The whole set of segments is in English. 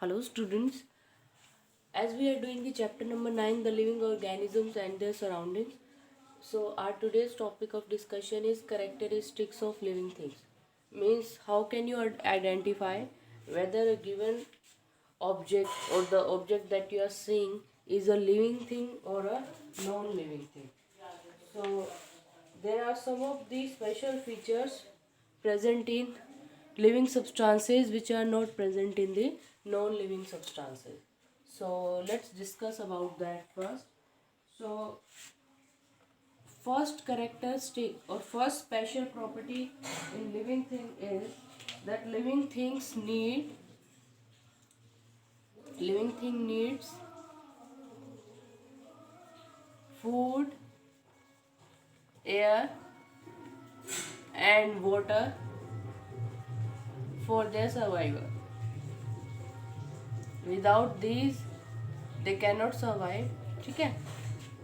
Hello students, as we are doing the chapter number 9, the living organisms and their surroundings. So our today's topic of discussion is characteristics of living things. Means how can you identify whether a given object or the object that you are seeing is a living thing or a non-living thing. So there are some of these special features present in living substances which are not present in the non-living substances. So let's discuss about that first. So first characteristic or first special property in living thing is that living thing needs food, air and water for their survival. Without these they cannot survive. ठीक है.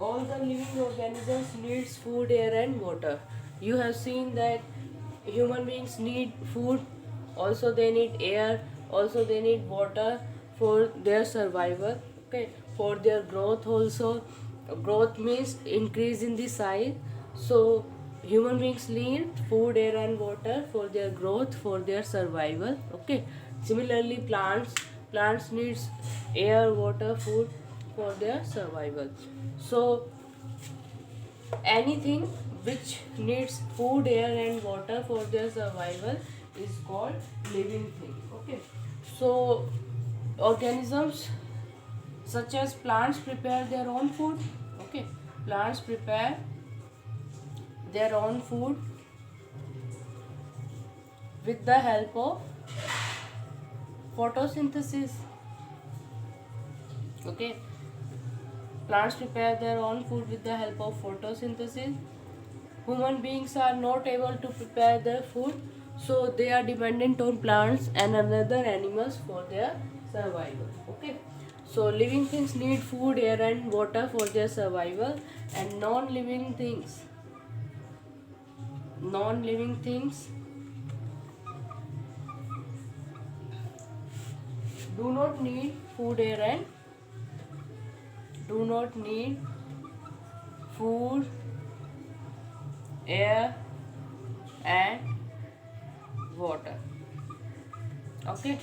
All the living organisms needs food, air and water. You have seen that human beings need food, also they need air, also they need water for their survival. Okay, for their growth also. Growth means increase in the size. So human beings need food, air and water for their growth, for their survival. Okay, similarly plants needs air, water, food for their survival. So anything which needs food, air and water for their survival is called living thing. Okay, so organisms such as plants prepare their own food. Okay, plants prepare their own food with the help of photosynthesis. Okay, plants prepare their own food with the help of photosynthesis. Human beings are not able to prepare their food, so they are dependent on plants and other animals for their survival. Okay, so living things need food, air and water for their survival, and non-living things do not need food, air and do not need food, air and water. Okay,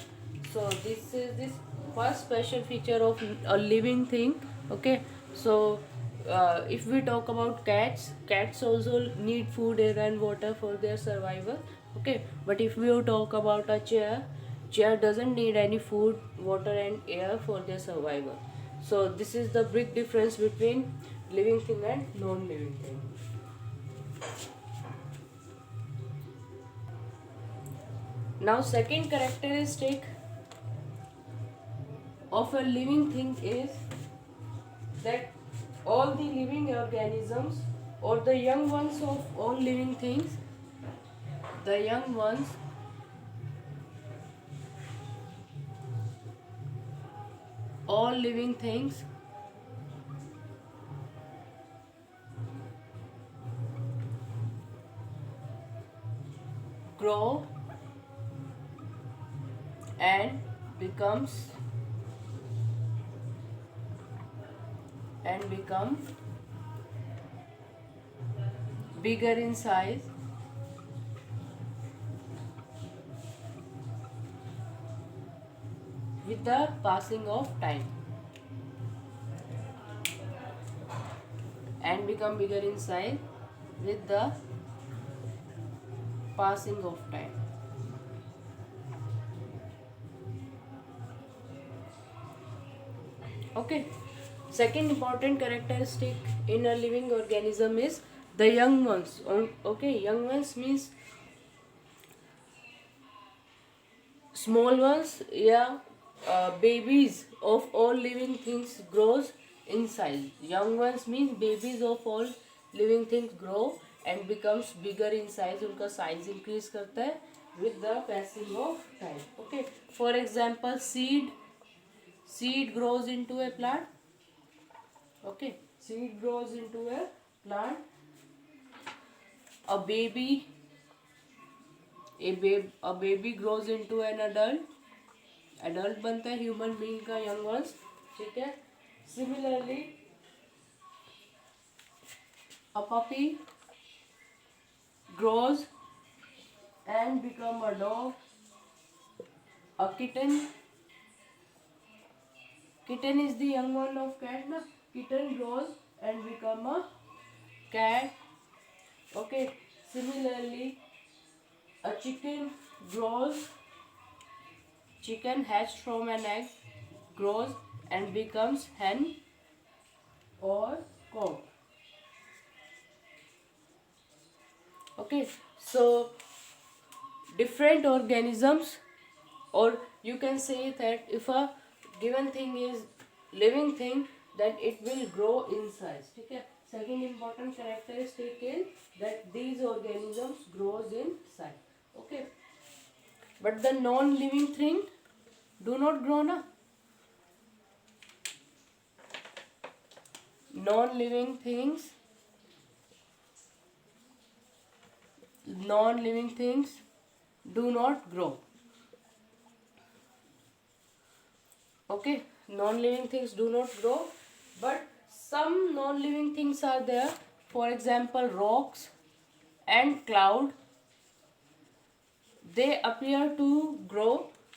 so this is this first special feature of a living thing. Okay, so if we talk about cats also need food, air and water for their survival. Okay, but if we talk about a chair doesn't need any food, water and air for their survival. So this is the big difference between living thing and non-living thing. Now second characteristic of a living thing is that all the living organisms or the young ones of all living things, the young ones all living things grow and becomes and become bigger in size with the passing of time and become bigger in size with the passing of time. Okay, second important characteristic in a living organism is the young ones. Okay, young ones means small ones. Yeah, babies of all living things grows in size. Young ones means babies of all living things grow and becomes bigger in size. उनका size increase करता है with the passing of time. Okay, for example, seed grows into a plant. Okay, seed grows into a plant. A baby grows into an adult. Adult बनता है human being का young ones, ठीक है। Similarly a puppy grows and become a dog, a kitten is the young one of cat na, kitten grows and become a cat, okay. Similarly a chicken hatched from an egg grows and becomes hen or cock, okay. So different organisms, or you can say that if a given thing is living thing, then it will grow in size, ठीक है। second important characteristic is that these organisms grows in size, okay। but the non living thing do not grow na, non living things, non living things do not grow, okay. Non-living things do not grow, but some non-living things are there. For example, rocks and cloud, they appear to grow,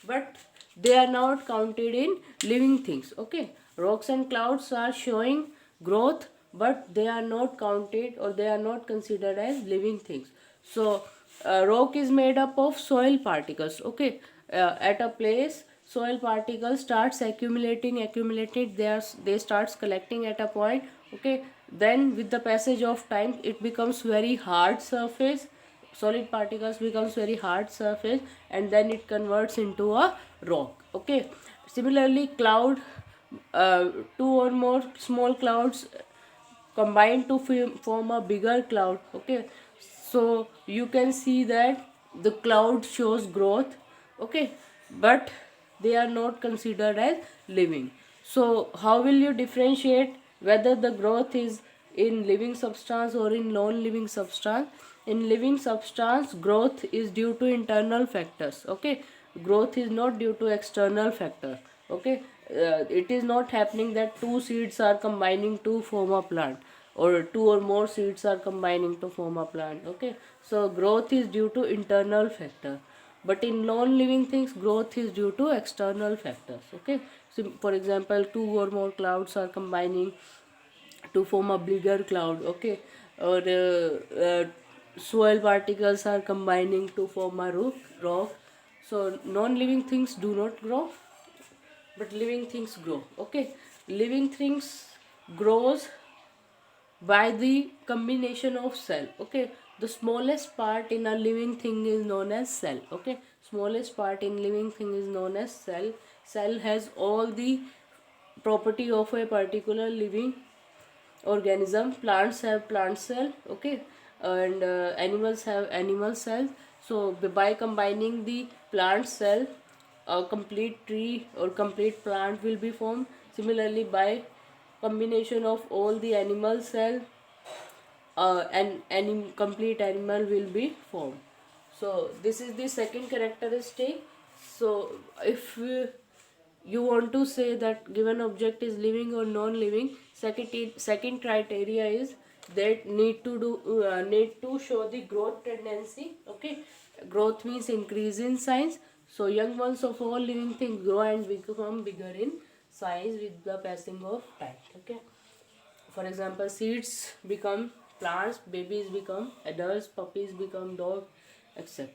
but they are not counted in living things, okay. Rocks and clouds are showing growth, but they are not counted or they are not considered as living things. So rock is made up of soil particles, okay. At a place soil particles starts accumulated, they starts collecting at a point, okay. Then with the passage of time it becomes very hard surface, solid particles becomes very hard surface, and then it converts into a rock, okay. Similarly cloud, two or more small clouds combine to form a bigger cloud, okay. So you can see that the cloud shows growth, okay, but they are not considered as living. So how will you differentiate whether the growth is in living substance or in non-living substance? In living substance growth is due to internal factors, okay. Growth is not due to external factor, okay. It is not happening that two seeds are combining to form a plant, or two or more seeds are combining to form a plant, okay. So growth is due to internal factor, but in non-living things growth is due to external factors, okay. So for example two or more clouds are combining to form a bigger cloud, okay. Or soil particles are combining to form a rock. So non-living things do not grow, but living things grow, okay. Living things grows by the combination of cell, okay. The smallest part in a living thing is known as cell, okay. Smallest part in living thing is known as cell. Cell has all the property of a particular living organism. Plants have plant cell, okay, and animals have animal cell. So by combining the plant cell, a complete tree or complete plant will be formed. Similarly by combination of all the animal cell, an complete animal will be formed. So this is the second characteristic. So if you want to say that given object is living or non-living, second criteria is that need to show the growth tendency, okay. Growth means increase in size. So young ones of all living things grow and become bigger in size with the passing of time, okay. For example, seeds become plants, babies become adults, puppies become dog, etc.